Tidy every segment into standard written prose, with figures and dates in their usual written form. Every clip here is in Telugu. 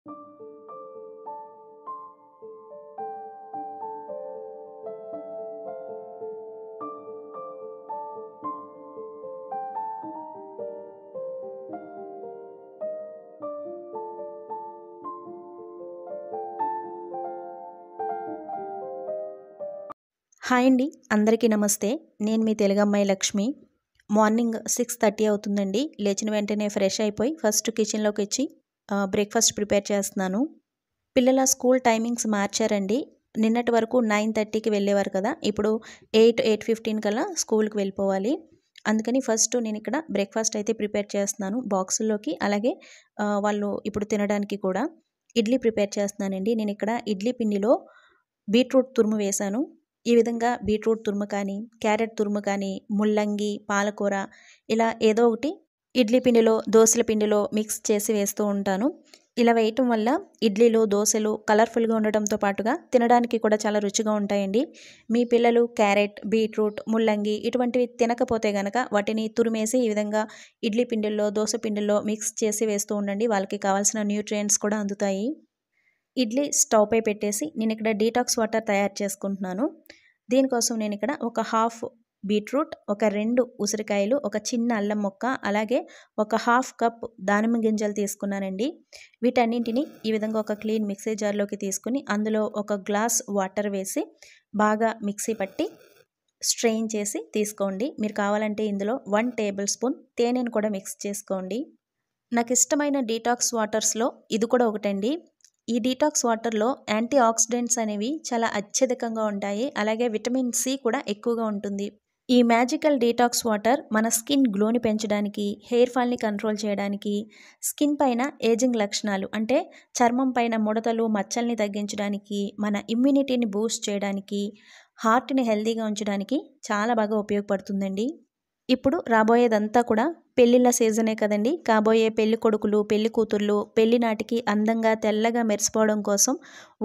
హాయ్ అండి, అందరికీ నమస్తే. నేను మీ తెలుగమ్మాయి లక్ష్మి. మార్నింగ్ 6:30 అవుతుందండి. లేచిన వెంటనే ఫ్రెష్ అయిపోయి ఫస్ట్ కిచెన్లోకి వచ్చి బ్రేక్ఫాస్ట్ ప్రిపేర్ చేస్తున్నాను. పిల్లల స్కూల్ టైమింగ్స్ మార్చారండి. నిన్నటి వరకు 9:30కి వెళ్ళేవారు కదా, ఇప్పుడు 8:15 కల్లా స్కూల్కి వెళ్ళిపోవాలి. అందుకని ఫస్ట్ నేను ఇక్కడ బ్రేక్ఫాస్ట్ అయితే ప్రిపేర్ చేస్తున్నాను బాక్సుల్లోకి. అలాగే వాళ్ళు ఇప్పుడు తినడానికి కూడా ఇడ్లీ ప్రిపేర్ చేస్తున్నానండి. నేను ఇక్కడ ఇడ్లీ పిండిలో బీట్రూట్ తురుము వేశాను. ఈ విధంగా బీట్రూట్ తురుము కానీ, క్యారెట్ తురుము కానీ, ముల్లంగి, పాలకూర ఇలా ఏదో ఒకటి ఇడ్లీ పిండిలో, దోసల పిండిలో మిక్స్ చేసి వేస్తూ ఉంటాను. ఇలా వేయటం వల్ల ఇడ్లీలు, దోశలు కలర్ఫుల్గా ఉండటంతో పాటుగా తినడానికి కూడా చాలా రుచిగా ఉంటాయండి. మీ పిల్లలు క్యారెట్, బీట్రూట్, ముల్లంగి ఇటువంటివి తినకపోతే గనక వాటిని తురిమేసి ఈ విధంగా ఇడ్లీ పిండిల్లో, దోశ పిండిల్లో మిక్స్ చేసి వేస్తూ ఉండండి. వాళ్ళకి కావాల్సిన న్యూట్రియంట్స్ కూడా అందుతాయి. ఇడ్లీ స్టవ్ పై పెట్టేసి నేను ఇక్కడ డీటాక్స్ వాటర్ తయారు చేసుకుంటున్నాను. దీనికోసం నేను ఇక్కడ ఒక హాఫ్ బీట్రూట్, ఒక 2 ఉసిరికాయలు, ఒక చిన్న అల్లం ముక్క, అలాగే ఒక హాఫ్ కప్ దానిమ్మ గింజలు తీసుకున్నానండి. వీటన్నింటినీ ఈ విధంగా ఒక క్లీన్ మిక్సీ జార్లోకి తీసుకుని అందులో ఒక గ్లాస్ వాటర్ వేసి బాగా మిక్సీ పట్టి స్ట్రెయిన్ చేసి తీసుకోండి. మీరు కావాలంటే ఇందులో 1 టేబుల్ స్పూన్ తేనెను కూడా మిక్స్ చేసుకోండి. నాకు ఇష్టమైన డీటాక్స్ వాటర్స్లో ఇది కూడా ఒకటండి. ఈ డీటాక్స్ వాటర్లో యాంటీ ఆక్సిడెంట్స్ అనేవి చాలా అత్యధికంగా ఉంటాయి. అలాగే విటమిన్ సి కూడా ఎక్కువగా ఉంటుంది. ఈ మ్యాజికల్ డీటాక్స్ వాటర్ మన స్కిన్ గ్లోని పెంచడానికి, హెయిర్ ఫాల్ని కంట్రోల్ చేయడానికి, స్కిన్ పైన ఏజింగ్ లక్షణాలు అంటే చర్మం పైన ముడతలు, మచ్చల్ని తగ్గించడానికి, మన ఇమ్యూనిటీని బూస్ట్ చేయడానికి, హార్ట్ని హెల్తీగా ఉంచడానికి చాలా బాగా ఉపయోగపడుతుందండి. ఇప్పుడు రాబోయేదంతా కూడా పెళ్ళిళ్ళ సీజనే కదండి. కాబోయే పెళ్లి కొడుకులు, పెళ్లి కూతుర్లు పెళ్లి నాటికి అందంగా తెల్లగా మెరిసిపోవడం కోసం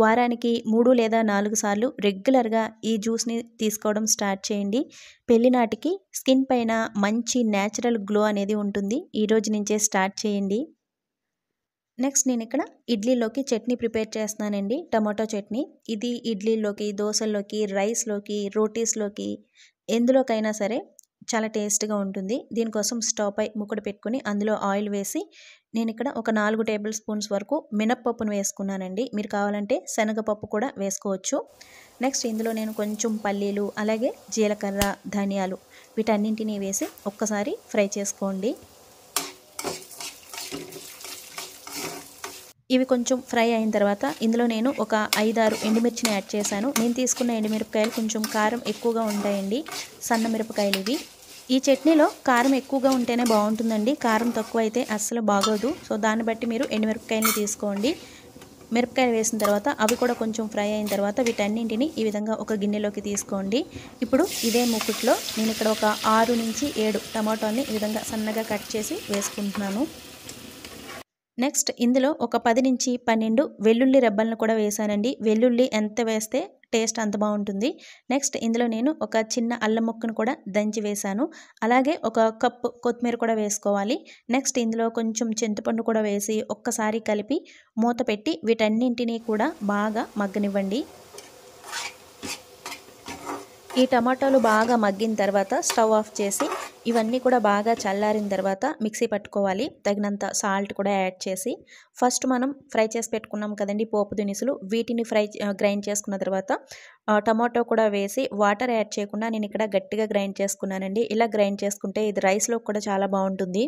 వారానికి 3 లేదా 4 సార్లు రెగ్యులర్గా ఈ జ్యూస్ని తీసుకోవడం స్టార్ట్ చేయండి. పెళ్లి నాటికి స్కిన్ పైన మంచి న్యాచురల్ గ్లో అనేది ఉంటుంది. ఈ రోజు నుంచే స్టార్ట్ చేయండి. నెక్స్ట్ నేను ఇక్కడ ఇడ్లీలోకి చట్నీ ప్రిపేర్ చేస్తున్నానండి. టమాటో చట్నీ. ఇది ఇడ్లీలోకి, దోశల్లోకి, రైస్లోకి, రోటీస్లోకి ఎందులోకైనా సరే చాలా టేస్ట్గా ఉంటుంది. దీనికోసం స్టవ్ పై ముక్కడు పెట్టుకుని అందులో ఆయిల్ వేసి నేను ఇక్కడ ఒక 4 టేబుల్ స్పూన్స్ వరకు మినప్పప్పును వేసుకున్నానండి. మీరు కావాలంటే శనగపప్పు కూడా వేసుకోవచ్చు. నెక్స్ట్ ఇందులో నేను కొంచెం పల్లీలు, అలాగే జీలకర్ర, ధనియాలు వీటన్నింటినీ వేసి ఒక్కసారి ఫ్రై చేసుకోండి. ఇవి కొంచెం ఫ్రై అయిన తర్వాత ఇందులో నేను ఒక 5-6 ఎండుమిర్చిని యాడ్ చేశాను. నేను తీసుకున్న ఎండుమిరపకాయలు కొంచెం కారం ఎక్కువగా ఉంటాయండి. సన్న మిరపకాయలు ఇవి. ఈ చట్నీలో కారం ఎక్కువగా ఉంటేనే బాగుంటుందండి. కారం తక్కువ అయితే అస్సలు బాగోదు. సో దాన్ని బట్టి మీరు ఎండుమిరపకాయలని తీసుకోండి. మిరపకాయలు వేసిన తర్వాత అవి కూడా కొంచెం ఫ్రై అయిన తర్వాత వీటన్నింటిని ఈ విధంగా ఒక గిన్నెలోకి తీసుకోండి. ఇప్పుడు ఇదే మూకుట్లో నేను ఇక్కడ ఒక 6 నుంచి 7 టమాటోని ఈ విధంగా సన్నగా కట్ చేసి వేసుకుంటున్నాను. నెక్స్ట్ ఇందులో ఒక 10 నుంచి 12 వెల్లుల్లి రెబ్బలను కూడా వేసానండి. వెల్లుల్లి ఎంత వేస్తే టేస్ట్ అంత బాగుంటుంది. నెక్స్ట్ ఇందులో నేను ఒక చిన్న అల్లం ముక్కను కూడా దంచి వేశాను. అలాగే ఒక కప్పు కొత్తిమీర కూడా వేసుకోవాలి. నెక్స్ట్ ఇందులో కొంచెం చింతపండు కూడా వేసి ఒక్కసారి కలిపి మూత పెట్టి వీటన్నింటినీ కూడా బాగా మగ్గనివ్వండి. ఈ టమాటాలు బాగా మగ్గిన తర్వాత స్టవ్ ఆఫ్ చేసి ఇవన్నీ కూడా బాగా చల్లారిన తర్వాత మిక్సీ పట్టుకోవాలి. తగినంత సాల్ట్ కూడా యాడ్ చేసి ఫస్ట్ మనం ఫ్రై చేసి పెట్టుకున్నాం కదండి పోపు దినుసులు, వీటిని గ్రైండ్ చేసుకున్న తర్వాత టమాటో కూడా వేసి వాటర్ యాడ్ చేయకుండా నేను ఇక్కడ గట్టిగా గ్రైండ్ చేసుకున్నానండి. ఇలా గ్రైండ్ చేసుకుంటే ఇది రైస్లో కూడా చాలా బాగుంటుంది.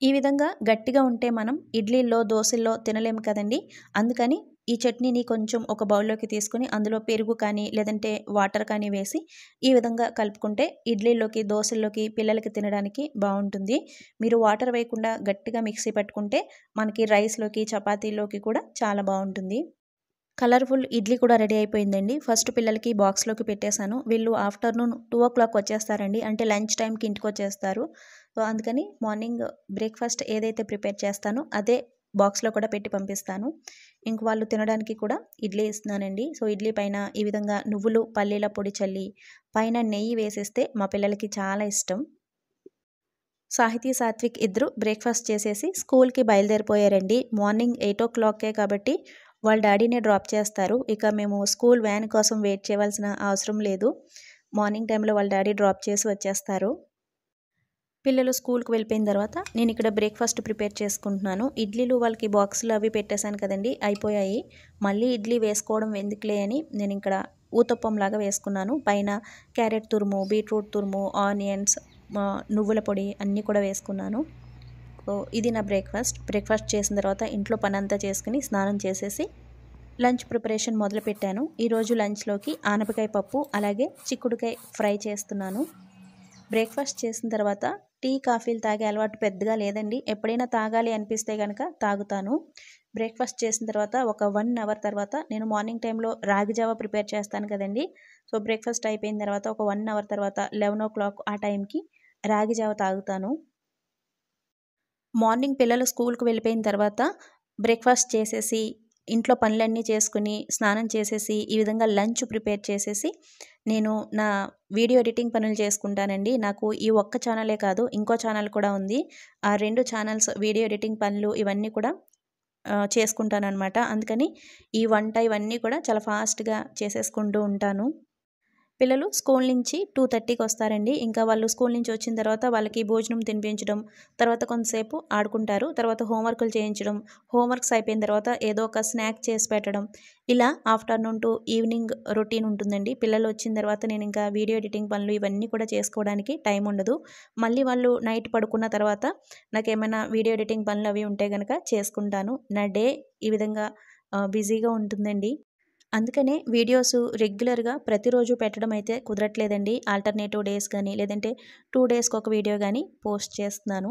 ఈ విధంగా గట్టిగా ఉంటే మనం ఇడ్లీల్లో, దోశల్లో తినలేము కదండి. అందుకని ఈ చట్నీని కొంచెం ఒక బౌల్లోకి తీసుకుని అందులో పెరుగు కానీ లేదంటే వాటర్ కానీ వేసి ఈ విధంగా కలుపుకుంటే ఇడ్లీలోకి, దోశల్లోకి పిల్లలకి తినడానికి బాగుంటుంది. మీరు వాటర్ వేయకుండా గట్టిగా మిక్సీ పట్టుకుంటే మనకి రైస్లోకి, చపాతీలోకి కూడా చాలా బాగుంటుంది. కలర్ఫుల్ ఇడ్లీ కూడా రెడీ అయిపోయిందండి. ఫస్ట్ పిల్లలకి బాక్స్లోకి పెట్టేశాను. వీళ్ళు ఆఫ్టర్నూన్ 2 o'clock వచ్చేస్తారండి. అంటే లంచ్ టైంకి ఇంటికి వచ్చేస్తారు. సో అందుకని మార్నింగ్ బ్రేక్ఫాస్ట్ ఏదైతే ప్రిపేర్ చేస్తానో అదే బాక్స్లో కూడా పెట్టి పంపిస్తాను. ఇంక వాళ్ళు తినడానికి కూడా ఇడ్లీ ఇస్తున్నానండి. సో ఇడ్లీ పైన ఈ విధంగా నువ్వులు, పల్లీల పొడి చల్లి పైన నెయ్యి వేసేస్తే మా పిల్లలకి చాలా ఇష్టం. సాహితీ, సాత్విక్ ఇద్దరు బ్రేక్‌ఫాస్ట్ చేసేసి స్కూల్‌కి బయలుదేరిపోయారండి. మార్నింగ్ 8:00 కాబట్టి వాళ్ళ డాడీనే డ్రాప్ చేస్తారు. ఇక మేము స్కూల్ వ్యాన్ కోసం వెయిట్ చేయవలసిన అవసరం లేదు. మార్నింగ్ టైంలో వాళ్ళ డాడీ డ్రాప్ చేసి వచ్చేస్తారు. పిల్లలు స్కూల్‌కి వెళ్ళిపోయిన తర్వాత నేను ఇక్కడ బ్రేక్‌ఫాస్ట్ ప్రిపేర్ చేసుకుంటున్నాను. ఇడ్లీలు వాళ్ళకి బాక్సులు అవి పెట్టేశాను కదండీ! అయిపోయాయి. మళ్ళీ ఇడ్లీ వేసుకోవడం ఎందుకులే అని నేను ఇక్కడ ఊతప్పంలాగా వేసుకున్నాను. పైన క్యారెట్ తురుము, బీట్రూట్ తురుము, ఆనియన్స్, నువ్వుల పొడి అన్నీ కూడా వేసుకున్నాను. సో ఇది నా బ్రేక్‌ఫాస్ట్ చేసిన తర్వాత ఇంట్లో పనంతా చేసుకుని స్నానం చేసేసి లంచ్ ప్రిపరేషన్ మొదలుపెట్టాను. ఈరోజు లంచ్‌లోకి ఆనపకాయ పప్పు అలాగే చిక్కుడుకాయ ఫ్రై చేస్తున్నాను. బ్రేక్‌ఫాస్ట్ చేసిన తర్వాత టీ, కాఫీలు తాగే అలవాటు పెద్దగా లేదండి. ఎప్పుడైనా తాగాలి అనిపిస్తే గనక తాగుతాను. బ్రేక్‌ఫాస్ట్ చేసిన తర్వాత ఒక 1 అవర్ తర్వాత నేను మార్నింగ్ టైంలో రాగి జావ ప్రిపేర్ చేస్తాను కదండీ! సో బ్రేక్‌ఫాస్ట్ అయిపోయిన తర్వాత ఒక 1 అవర్ తర్వాత 11:00 ఆ టైంకి రాగి జావ తాగుతాను. మార్నింగ్ పిల్లలు స్కూల్‌కి వెళ్ళిపోయిన తర్వాత బ్రేక్‌ఫాస్ట్ చేసేసి, ఇంట్లో పనులన్నీ చేసుకుని, స్నానం చేసేసి, ఈ విధంగా లంచ్ ప్రిపేర్ చేసేసి, నేను నా వీడియో ఎడిటింగ్ పనులు చేసుకుంటానండి. నాకు ఈ ఒక్క ఛానలే కాదు, ఇంకో ఛానల్ కూడా ఉంది. ఆ 2 ఛానల్స్ వీడియో ఎడిటింగ్ పనులు ఇవన్నీ కూడా చేసుకుంటాననమాట. అందుకని ఈ వంట ఇవన్నీ కూడా చాలా ఫాస్ట్‌గా చేసేసుకుంటూ ఉంటాను. పిల్లలు స్కూల్ నుంచి 2:30కి వస్తారండి. ఇంకా వాళ్ళు స్కూల్ నుంచి వచ్చిన తర్వాత వాళ్ళకి భోజనం తినిపించడం, తర్వాత కొంతసేపు ఆడుకుంటారు. తర్వాత హోంవర్కులు చేయించడం, హోంవర్క్స్ అయిపోయిన తర్వాత ఏదో ఒక స్నాక్ చేసి పెట్టడం. ఇలా ఆఫ్టర్‌నూన్ టు ఈవినింగ్ రొటీన్ ఉంటుందండి. పిల్లలు వచ్చిన తర్వాత నేను ఇంకా వీడియో ఎడిటింగ్ పనులు ఇవన్నీ కూడా చేసుకోవడానికి టైం ఉండదు. మళ్ళీ వాళ్ళు నైట్ పడుకున్న తర్వాత నాకేమైనా వీడియో ఎడిటింగ్ పనులు అవి ఉంటే గనక చేసుకుంటాను. నా డే ఈ విధంగా బిజీగా ఉంటుందండి. అందుకనే వీడియోస్ రెగ్యులర్‌గా ప్రతిరోజు పెట్టడం అయితే కుదరట్లేదండి. ఆల్టర్‌నేటివ్ డేస్ గానీ, లేదంటే 2 డేస్‌కి ఒక వీడియో గానీ పోస్ట్ చేస్తున్నాను.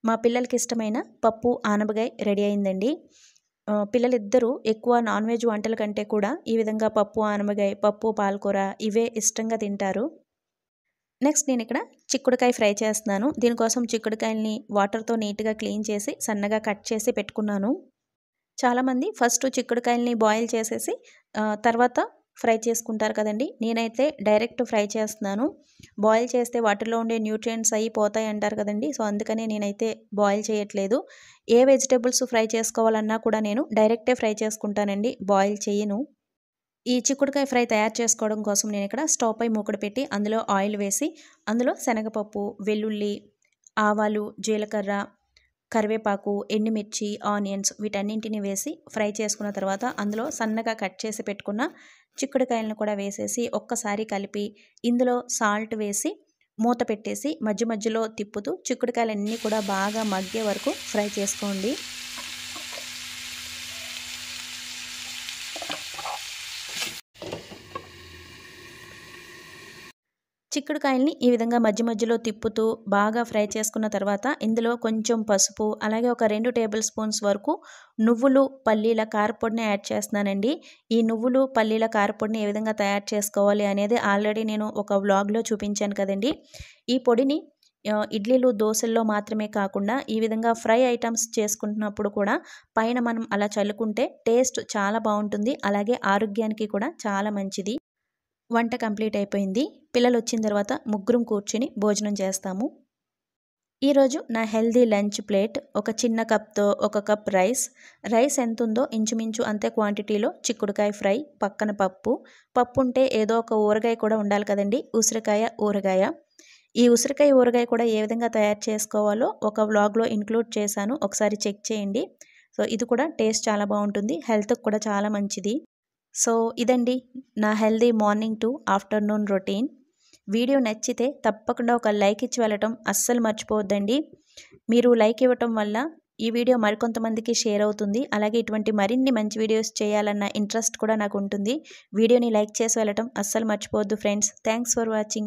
మా పిల్లలకి ఇష్టమైన పప్పు, ఆనపకాయ రెడీ అయిందండి. పిల్లలిద్దరూ ఎక్కువ నాన్ వెజ్ వంటల కంటే కూడా ఈ విధంగా పప్పు, ఆనపకాయ, పప్పు, పాలకూర ఇవే ఇష్టంగా తింటారు. నెక్స్ట్ నేనిక్కడ చిక్కుడుకాయ ఫ్రై చేస్తున్నాను. దీనికోసం చిక్కుడుకాయల్ని వాటర్‌తో నీట్‌గా క్లీన్ చేసి, సన్నగా కట్ చేసి పెట్టుకున్నాను. చాలామంది ఫస్ట్ చిక్కుడుకాయలని బాయిల్ చేసేసి తర్వాత ఫ్రై చేసుకుంటారు కదండీ! నేనైతే డైరెక్ట్ ఫ్రై చేస్తున్నాను. బాయిల్ చేస్తే వాటిలో ఉండే న్యూట్రియంట్స్ అయ్యి పోతాయి అంటారు కదండీ! సో, అందుకనే నేనైతే బాయిల్ చేయట్లేదు. ఏ వెజిటబుల్స్ ఫ్రై చేసుకోవాలన్నా కూడా నేను డైరెక్టే ఫ్రై చేసుకుంటానండి. బాయిల్ చెయ్యను. ఈ చిక్కుడుకాయ ఫ్రై తయారు చేసుకోవడం కోసం నేనిక్కడ స్టవ్ పై మూకుడు పెట్టి అందులో ఆయిల్ వేసి, అందులో శనగపప్పు, వెల్లుల్లి, ఆవాలు, జీలకర్ర, కరివేపాకు, ఎండుమిర్చి, ఆనియన్స్ వీటన్నింటిని వేసి ఫ్రై చేసుకున్న తర్వాత అందులో సన్నగా కట్ చేసి పెట్టుకున్న చిక్కుడుకాయలను కూడా వేసేసి ఒక్కసారి కలిపి ఇందులో సాల్ట్ వేసి మూత పెట్టేసి మధ్య మధ్యలో తిప్పుతూ చిక్కుడుకాయలన్నీ కూడా బాగా మగ్గే వరకు ఫ్రై చేసుకోండి. చిక్కుడుకాయల్ని ఈ విధంగా మధ్య మధ్యలో తిప్పుతూ బాగా ఫ్రై చేసుకున్న తర్వాత ఇందులో కొంచెం పసుపు, అలాగే ఒక 2 టేబుల్ స్పూన్స్ వరకు నువ్వులు, పల్లీల కారపొడిని యాడ్ చేస్తున్నానండి. ఈ నువ్వులు, పల్లీల కారపొడిని ఏ విధంగా తయారు చేసుకోవాలి అనేది ఆల్రెడీ నేను ఒక వ్లాగ్‌లో చూపించాను కదండీ! ఈ పొడిని ఇడ్లీలు, దోసల్లో మాత్రమే కాకుండా ఈ విధంగా ఫ్రై ఐటమ్స్ చేసుకుంటున్నప్పుడు కూడా పైన మనం అలా చల్లుకుంటే టేస్ట్ చాలా బావుంటుంది. అలాగే ఆరోగ్యానికి కూడా చాలా మంచిది. వంట కంప్లీట్ అయిపోయింది. పిల్లలు వచ్చిన తర్వాత ముగ్గురం కూర్చొని భోజనం చేస్తాము. ఈరోజు నా హెల్తీ లంచ్ ప్లేట్ ఒక చిన్న కప్‌తో ఒక కప్ రైస్ ఎంతుందో ఇంచుమించు అంతే క్వాంటిటీలో చిక్కుడుకాయ ఫ్రై, పక్కన పప్పు ఉంటే ఏదో ఒక ఊరగాయ కూడా ఉండాలి కదండీ! ఉసిరికాయ ఊరగాయ. ఈ ఉసిరికాయ ఊరగాయ కూడా ఏ విధంగా తయారు చేసుకోవాలో ఒక వ్లాగ్‌లో ఇంక్లూడ్ చేశాను. ఒకసారి చెక్ చేయండి. సో, ఇది కూడా టేస్ట్ చాలా బావుంటుంది. హెల్త్‌కి కూడా చాలా మంచిది. సో, ఇదండి నా healthy morning to afternoon routine. Video నచ్చితే తప్పకుండా ఒక లైక్ ఇచ్చి వెళ్ళటం అస్సలు మర్చిపోవద్దండి. మీరు లైక్ ఇవ్వటం వల్ల ఈ వీడియో మరికొంతమందికి షేర్ అవుతుంది. అలాగే ఇటువంటి మరిన్ని మంచి వీడియోస్ చేయాలన్న ఇంట్రెస్ట్ కూడా నాకు ఉంటుంది. వీడియోని లైక్ చేసి వెళ్ళటం అస్సలు మర్చిపోవద్దు ఫ్రెండ్స్. Thanks for watching.